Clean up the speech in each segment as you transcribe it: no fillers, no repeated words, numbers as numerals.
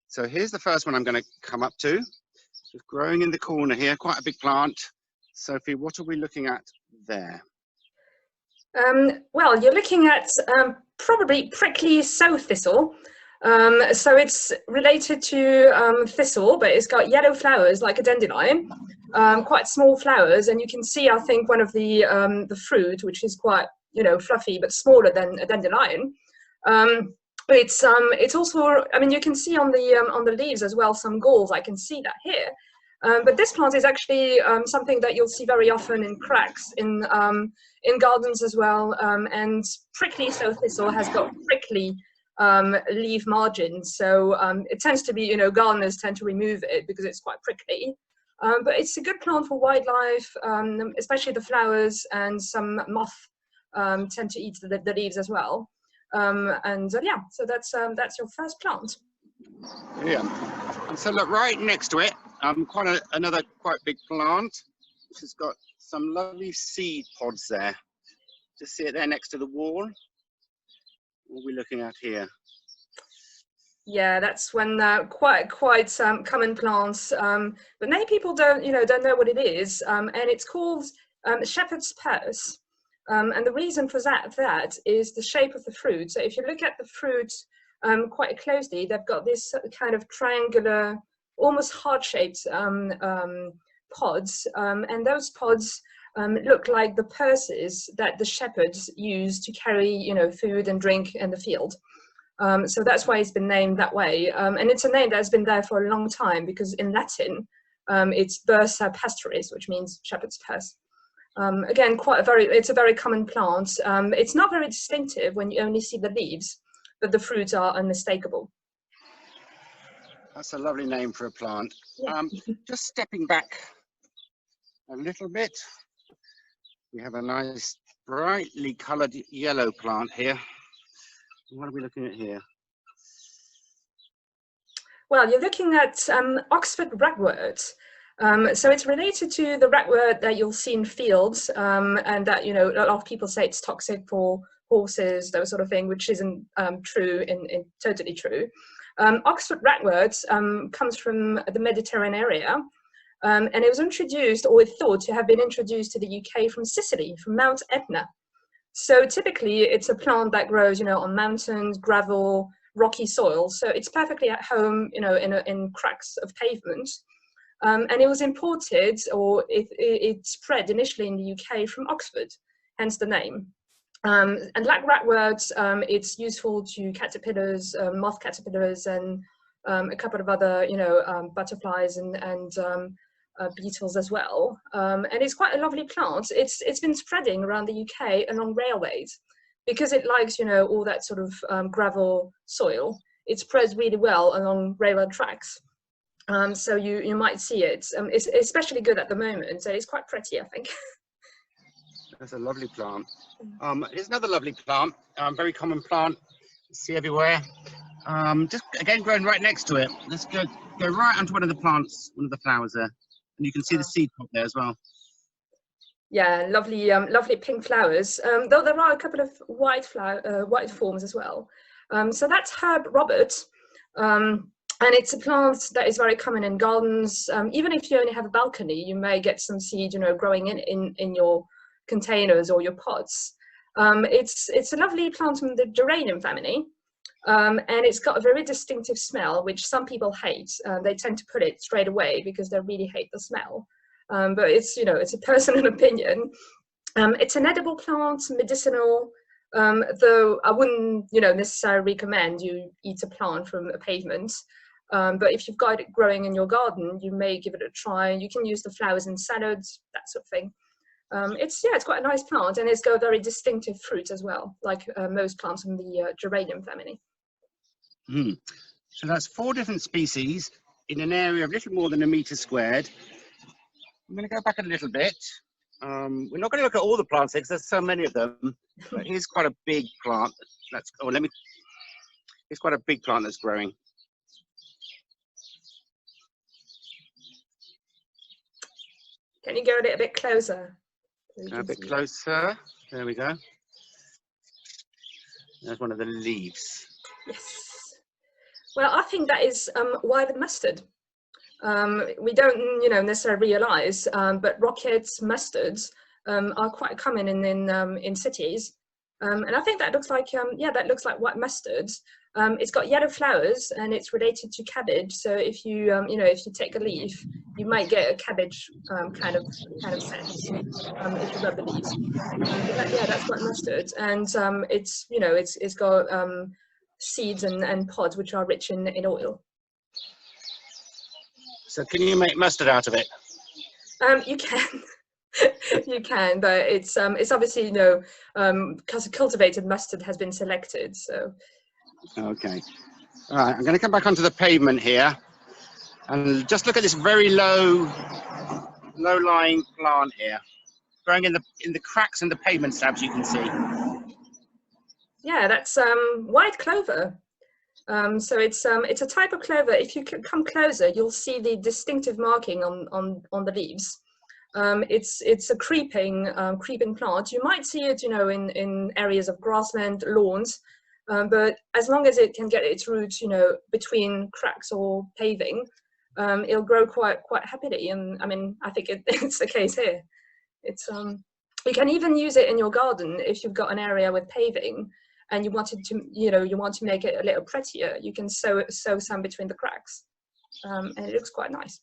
So here's the first one I'm going to come up to. Just growing in the corner here, quite a big plant. Sophie, what are we looking at there? Well, you're looking at probably prickly sow thistle. So it's related to thistle, but it's got yellow flowers like a dandelion, quite small flowers, and you can see, I think, one of the fruit, which is quite, you know, fluffy but smaller than a dandelion. It's also, I mean, you can see on the leaves as well some galls. I can see that here. But this plant is actually something that you'll see very often in cracks in gardens as well. And prickly sow thistle has got prickly leaf margins, so it tends to be, you know, gardeners tend to remove it because it's quite prickly. But it's a good plant for wildlife, especially the flowers, and some moth tend to eat the leaves as well. Yeah, so that's your first plant. Yeah, and so look right next to it, another quite big plant, which has got some lovely seed pods there. Just see it there next to the wall. What are we looking at here? Yeah, that's one quite common plants, but many people don't know what it is, and it's called shepherd's purse. And the reason for that is the shape of the fruit. So if you look at the fruit quite closely, they've got this kind of triangular, almost heart-shaped pods, and those pods look like the purses that the shepherds use to carry, you know, food and drink in the field. So that's why it's been named that way, and it's a name that's been there for a long time because in Latin it's bursa pastoris, which means shepherd's purse. Again, it's a very common plant. It's not very distinctive when you only see the leaves, but the fruits are unmistakable. That's a lovely name for a plant. Yeah. Just stepping back a little bit, we have a nice brightly coloured yellow plant here. What are we looking at here? Well, you're looking at Oxford ragwort. So it's related to the ragwort that you'll see in fields, and that, you know, a lot of people say it's toxic for horses, those sort of thing, which isn't true, totally true. Oxford ragwort comes from the Mediterranean area, and it was introduced, or thought to have been introduced to the UK from Sicily, from Mount Etna. So typically it's a plant that grows, you know, on mountains, gravel, rocky soil. So it's perfectly at home, you know, in cracks of pavement. And it was imported, or it spread initially in the UK from Oxford, hence the name. And like ragwort, it's useful to caterpillars, moth caterpillars, and a couple of other, you know, butterflies and beetles as well. And it's quite a lovely plant. It's been spreading around the UK along railways because it likes, you know, all that sort of gravel soil. It spreads really well along railway tracks. So you might see it. It's especially good at the moment, so it's quite pretty, I think. That's a lovely plant. Here's another lovely plant, very common plant, you see everywhere. Just again growing right next to it. Let's go right onto one of the plants, one of the flowers there, and you can see the seed pod there as well. Yeah, lovely pink flowers. Though there are a couple of white forms as well. So that's Herb Robert. And it's a plant that is very common in gardens. Even if you only have a balcony, you may get some seed, you know, growing in your containers or your pots. It's a lovely plant from the geranium family, and it's got a very distinctive smell, which some people hate. They tend to put it straight away because they really hate the smell. But it's, you know, it's a personal opinion. It's an edible plant, medicinal. Though I wouldn't, you know, necessarily recommend you eat a plant from a pavement. But if you've got it growing in your garden, you may give it a try. You can use the flowers in salads, that sort of thing. It's quite a nice plant, and it's got a very distinctive fruit as well, like most plants from the geranium family. So that's 4 different species in an area of little more than a metre squared. I'm going to go back a little bit. We're not going to look at all the plants because there's so many of them. But here's quite a big plant. It's quite a big plant that's growing. Can you go a little bit closer? A bit closer. There we go. There's one of the leaves. Yes. Well, I think that is wild mustard. We don't, necessarily realise, but rockets, mustards are quite common in cities, and I think that looks like, that looks like white mustards. It's got yellow flowers, and it's related to cabbage. So if you, if you take a leaf, you might get a cabbage kind of scent if you rub the leaves. That's white mustard, and it's got seeds and pods which are rich in oil. So can you make mustard out of it? You can. You can, but it's obviously, because cultivated mustard has been selected. So. Okay. All right. I'm going to come back onto the pavement here, and just look at this very low-lying plant here, growing in the cracks in the pavement slabs. You can see. Yeah, that's white clover. So it's a type of clover. If you come closer, you'll see the distinctive marking on the leaves. It's a creeping plant. You might see it, in areas of grassland, lawns, but as long as it can get its roots, between cracks or paving, it'll grow quite happily. And I mean, I think it's the case here. It's you can even use it in your garden if you've got an area with paving and you wanted to, you want to make it a little prettier. You can sow some between the cracks, and it looks quite nice.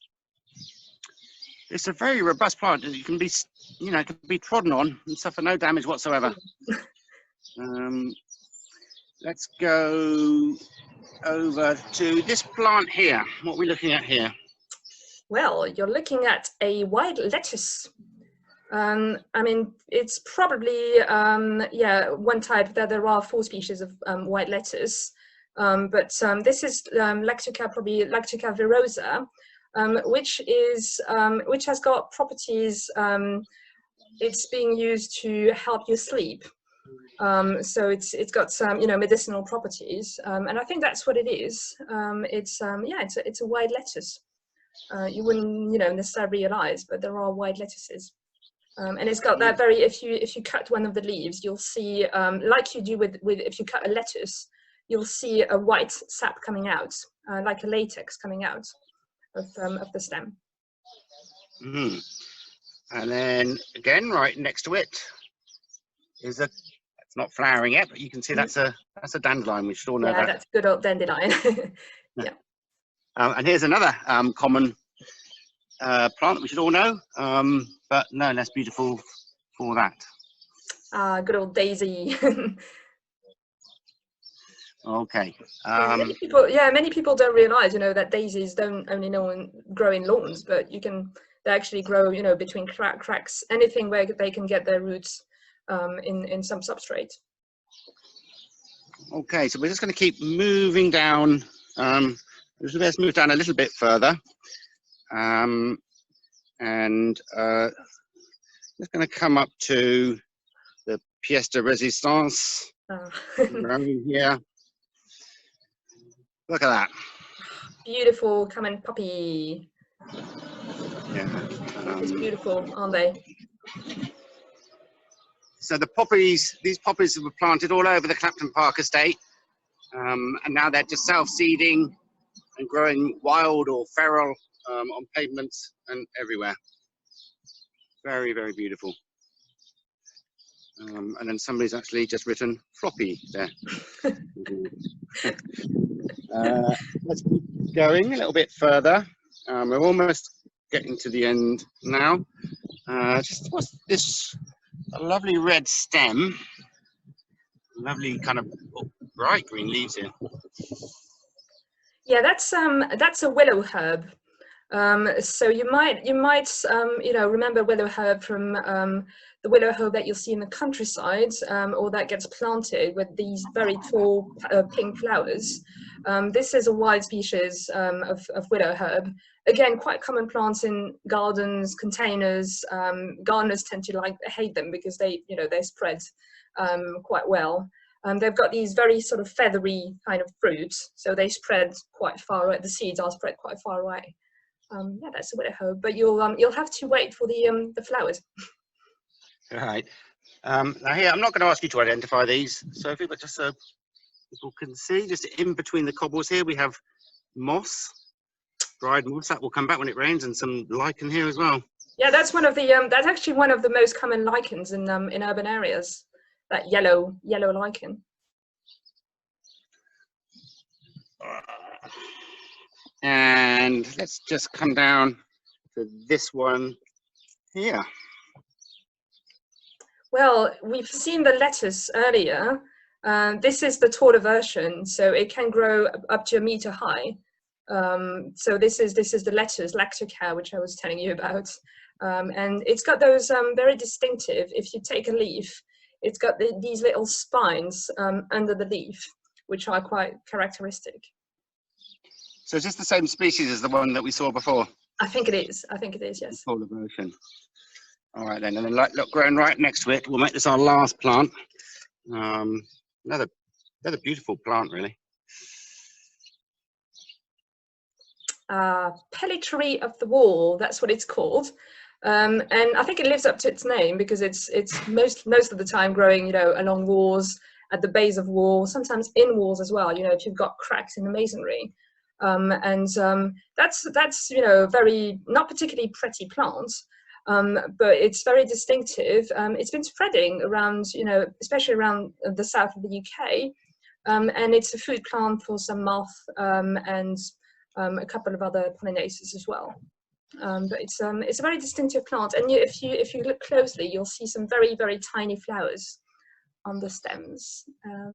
It's a very robust plant. It can be, it can be trodden on and suffer no damage whatsoever. Let's go over to this plant here. What are we looking at here? Well, you're looking at a wild lettuce. I mean, it's probably, one type. That there are 4 species of white lettuce, but this is Lactuca virosa, which has got properties. It's being used to help you sleep. So it's got some, medicinal properties, and I think that's what it is. It's a white lettuce. You wouldn't, necessarily realize, but there are white lettuces. And it's got that if you cut one of the leaves, you'll see, like you do with if you cut a lettuce, you'll see a white sap coming out, like a latex coming out of the stem. Mm-hmm. And then again, right next to it is it's not flowering yet, but you can see that's a dandelion. We should all know that. Yeah, that's good old dandelion. Yeah. And here's another common plant that we should all know, but no less beautiful for that. Good old daisy. Okay. Many people don't realize, that daisies don't only grow in lawns, but they actually grow, between cracks, anything where they can get their roots in some substrate. Okay, so we're just going to keep moving down. Let's move down a little bit further. And just going to come up to the pièce de résistance. Around here. Look at that. Beautiful common poppy. Yeah. It's beautiful, aren't they? So these poppies were planted all over the Clapton Park estate, and now they're just self-seeding and growing wild or feral on pavements and everywhere. Very, very beautiful. And then somebody's actually just written floppy there. Let's keep going a little bit further. We're almost getting to the end now. What's this? A lovely red stem. Lovely kind of bright green leaves here. Yeah, that's a willow herb. So you might remember willow herb from the willow herb that you'll see in the countryside, or that gets planted with these very tall pink flowers. This is a wild species of willow herb. Again, quite common plants in gardens, containers. Gardeners tend to hate them because they spread quite well. They've got these very sort of feathery kind of fruits, so they spread quite far away. The seeds are spread quite far away. That's a willow herb, but you'll have to wait for the flowers. All right. Now here, I'm not going to ask you to identify these, Sophie, but just so people can see, just in between the cobbles here, we have moss, dried moss that will come back when it rains, and some lichen here as well. Yeah, that's one of the that's actually one of the most common lichens in urban areas. That yellow lichen. And let's just come down to this one here. Well, we've seen the lettuce earlier. This is the taller version, so it can grow up to 1 meter high. So this is the lettuce, lactica, which I was telling you about. And it's got those very distinctive, if you take a leaf, it's got these little spines under the leaf, which are quite characteristic. So is this the same species as the one that we saw before? I think it is. I think it is, yes. Taller version. All right then, and then look, growing right next to it, we'll make this our last plant. Another beautiful plant, really. Pellitory-of-the-wall, that's what it's called. And I think it lives up to its name because it's most of the time growing, you know, along walls, at the base of walls, sometimes in walls as well, you know, if you've got cracks in the masonry. That's you know, very, not particularly pretty plant, but it's very distinctive. It's been spreading around, you know, especially around the south of the UK, and it's a food plant for some moth and a couple of other pollinators as well. But it's a very distinctive plant, and if you look closely, you'll see some very tiny flowers on the stems.